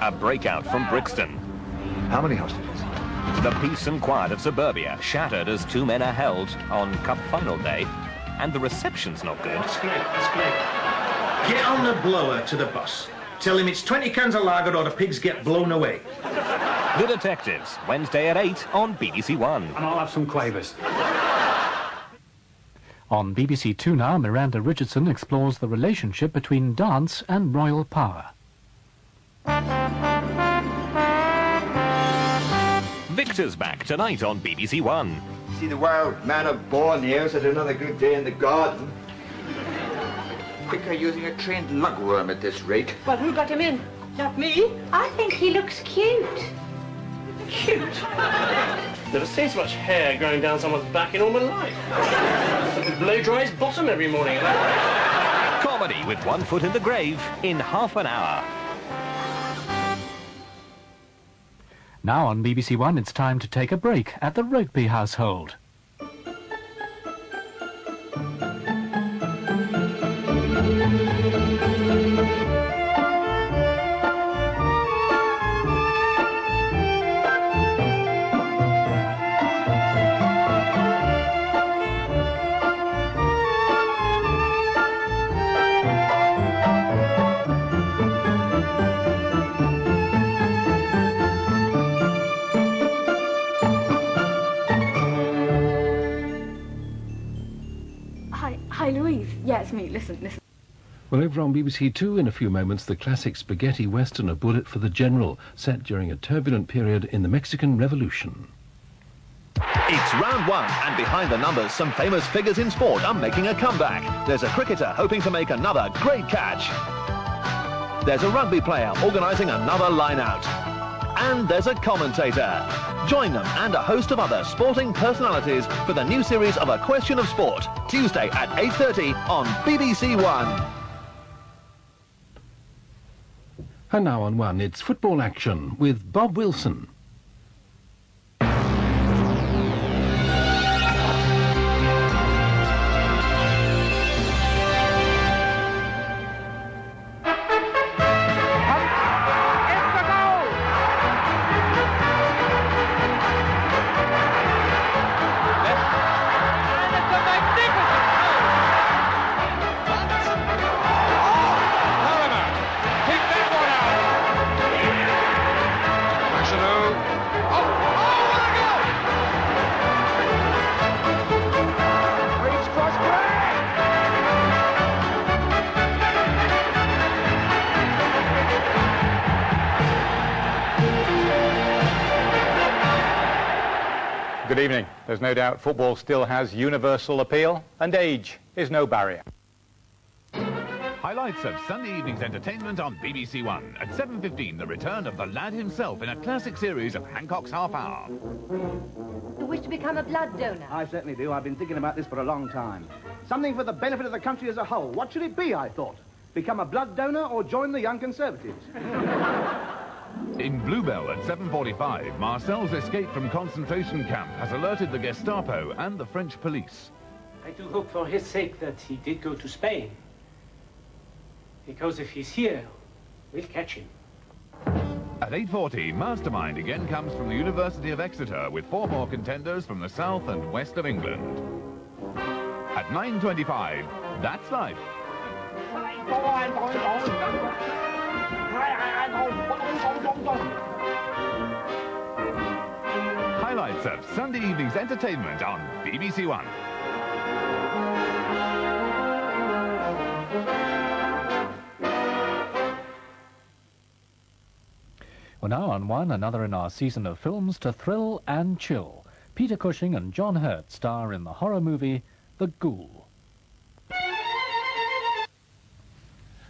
A breakout from Brixton. How many hostages? The peace and quiet of suburbia shattered as 2 men are held on Cup final day, and the reception's not good. That's great, that's great. Get on the blower to the bus. Tell him it's 20 cans of lager or the pigs get blown away. The Detectives, Wednesday at 8 on BBC1. And I'll have some quavers. On BBC Two now, Miranda Richardson explores the relationship between dance and royal power. Victor's back tonight on BBC1. See the wild man of Borneo's had another good day in the garden. Quicker using a trained lugworm at this rate. Well, who got him in? Not me. I think he looks cute. Cute? Never seen so much hair growing down someone's back in all my life. I could blow dry his bottom every morning. Comedy with one foot in the grave in half an hour. Now on BBC One, it's time to take a break at the Rugby household. Hi, Louise. Yeah, it's me. Listen. Well, over on BBC Two in a few moments, the classic spaghetti western A Bullet for the General, set during a turbulent period in the Mexican Revolution. It's round one, and behind the numbers, some famous figures in sport are making a comeback. There's a cricketer hoping to make another great catch. There's a rugby player organising another line-out. And there's a commentator. Join them and a host of other sporting personalities for the new series of A Question of Sport, Tuesday at 8:30 on BBC One. And now on One, it's football action with Bob Wilson. Good evening. There's no doubt football still has universal appeal, and age is no barrier. Highlights of Sunday evening's entertainment on BBC One. At 7:15, the return of the lad himself in a classic series of Hancock's Half Hour. You wish to become a blood donor? I certainly do. I've been thinking about this for a long time. Something for the benefit of the country as a whole. What should it be, I thought? Become a blood donor or join the Young Conservatives? In Bluebell at 7:45, Marcel's escape from concentration camp has alerted the Gestapo and the French police. I do hope for his sake that he did go to Spain. Because if he's here, we'll catch him. At 8:40, Mastermind again comes from the University of Exeter with 4 more contenders from the south and west of England. At 9:25, That's Life. Highlights of Sunday evening's entertainment on BBC One. Well, now on One, another in our season of films to thrill and chill. Peter Cushing and John Hurt star in the horror movie The Ghoul.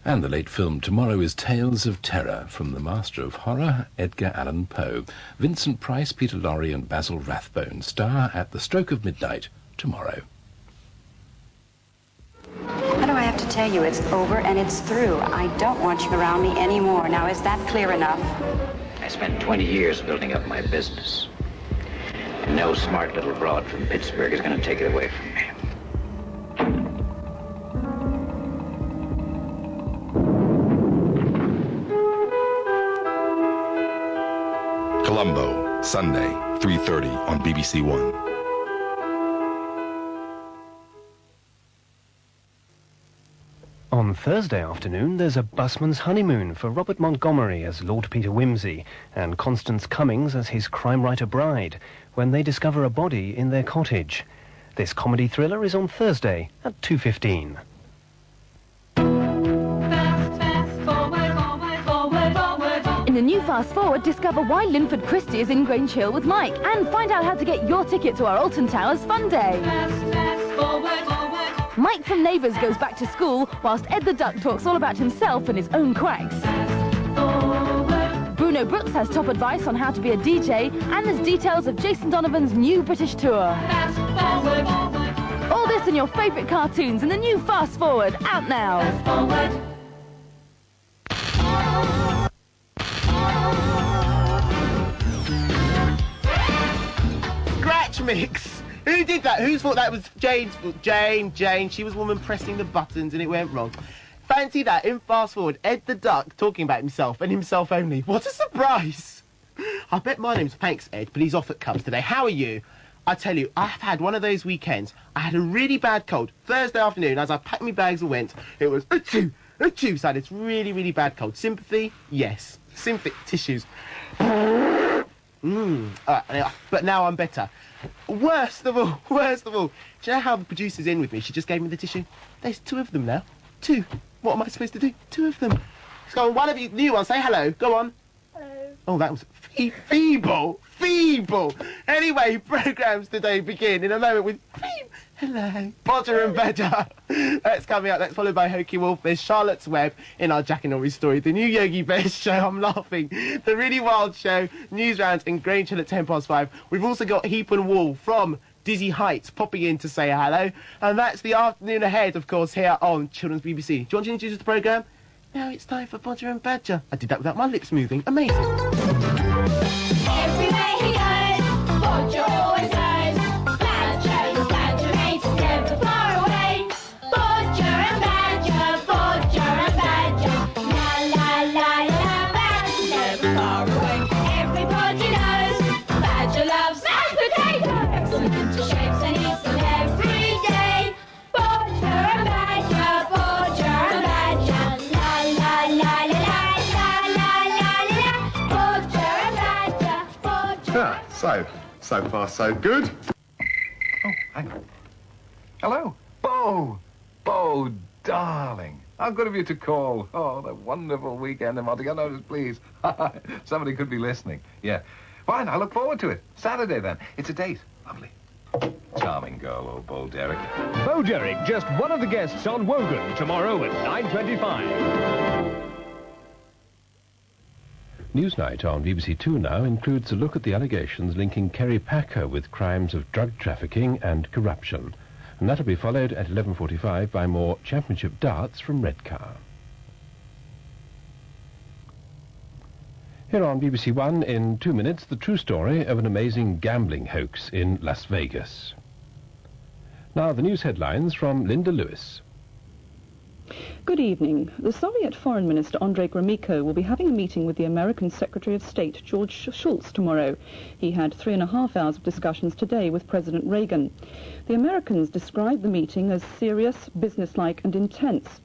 And the late film tomorrow is Tales of Terror from the master of horror, Edgar Allan Poe. Vincent Price, Peter Lorre and Basil Rathbone star at the stroke of midnight tomorrow. What do I have to tell you? It's over and it's through. I don't want you around me anymore. Now, is that clear enough? I spent 20 years building up my business. And no smart little broad from Pittsburgh is going to take it away from me. Colombo, Sunday, 3:30 on BBC One. On Thursday afternoon, there's a busman's honeymoon for Robert Montgomery as Lord Peter Wimsey and Constance Cummings as his crime writer bride when they discover a body in their cottage. This comedy thriller is on Thursday at 2:15. In the new Fast Forward, discover why Linford Christie is in Grange Hill with Mike and find out how to get your ticket to our Alton Towers Fun Day. Mike from Neighbours goes back to school, whilst Ed the Duck talks all about himself and his own quacks. Bruno Brooks has top advice on how to be a DJ, and there's details of Jason Donovan's new British tour. All this and your favourite cartoons in the new Fast Forward, out now. Scratch mix! Who did that? Whose fault that was? Jane's fault. Jane. She was the woman pressing the buttons and it went wrong. Fancy that, in Fast Forward, Ed the Duck talking about himself and himself only. What a surprise! I bet my name's Thanks Ed, but he's off at Cubs today. How are you? I tell you, I've had one of those weekends. I had a really bad cold. Thursday afternoon, as I packed my bags and went, it was achoo, achoo, so it's really, really bad cold. Sympathy? Yes. Sympathy. Tissues. But now I'm better. Worst of all. Do you know how the producer's in with me? She just gave me the tissue. There's 2 of them now. 2. What am I supposed to do? 2 of them. Go on, one of you, new one, say hello. Go on. Hello. Oh, that was feeble. Anyway, programmes today begin in a moment with hello, Bodger and Badger. That's coming up. That's followed by Hokey Wolf. There's Charlotte's Web in our Jack and Norrie story. The new Yogi Bear show, I'm laughing. The Really Wild show, news rounds in Grange Hill at 5:10. We've also got Heap and Wall from Dizzy Heights popping in to say hello. And that's the afternoon ahead, of course, here on Children's BBC. Do you want to introduce the programme? Now it's time for Bodger and Badger. I did that without my lips moving. Amazing. Everywhere he goes, Bodger always knows. Badger makes us never far away. Bodger and Badger. La la la la, Badger never far away. Everybody knows, Badger loves mashed potatoes. Excellent into shapes and eats them every day. Bodger and Badger. La la la la la la la. Bodger and Badger. So far so good. Oh, hang on. Hello? Bo, darling. How good of you to call. Oh, the wonderful weekend in Monte. Notice, please. Somebody could be listening. Yeah. Fine, I look forward to it. Saturday, then. It's a date. Lovely. Charming girl, old Bo Derek. Bo Derek, just one of the guests on Wogan, tomorrow at 9:25. Newsnight on BBC Two now includes a look at the allegations linking Kerry Packer with crimes of drug trafficking and corruption. And that'll be followed at 11:45 by more championship darts from Redcar. Here on BBC One, in 2 minutes, the true story of an amazing gambling hoax in Las Vegas. Now, the news headlines from Linda Lewis. Good evening. The Soviet Foreign Minister Andrei Gromyko will be having a meeting with the American Secretary of State George Shultz tomorrow. He had 3.5 hours of discussions today with President Reagan. The Americans described the meeting as serious, businesslike and intense.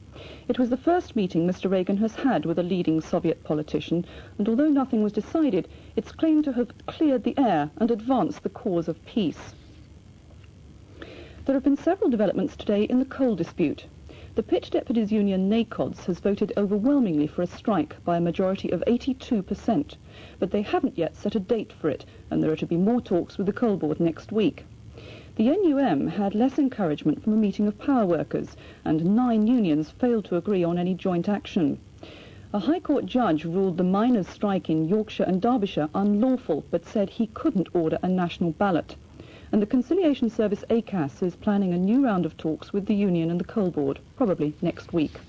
It was the first meeting Mr. Reagan has had with a leading Soviet politician, and although nothing was decided, it's claimed to have cleared the air and advanced the cause of peace. There have been several developments today in the coal dispute. The Pit Deputies Union NACODS has voted overwhelmingly for a strike by a majority of 82%, but they haven't yet set a date for it, and there are to be more talks with the Coal Board next week. The NUM had less encouragement from a meeting of power workers, and 9 unions failed to agree on any joint action. A High Court judge ruled the miners' strike in Yorkshire and Derbyshire unlawful, but said he couldn't order a national ballot. And the Conciliation Service ACAS is planning a new round of talks with the union and the Coal Board, probably next week.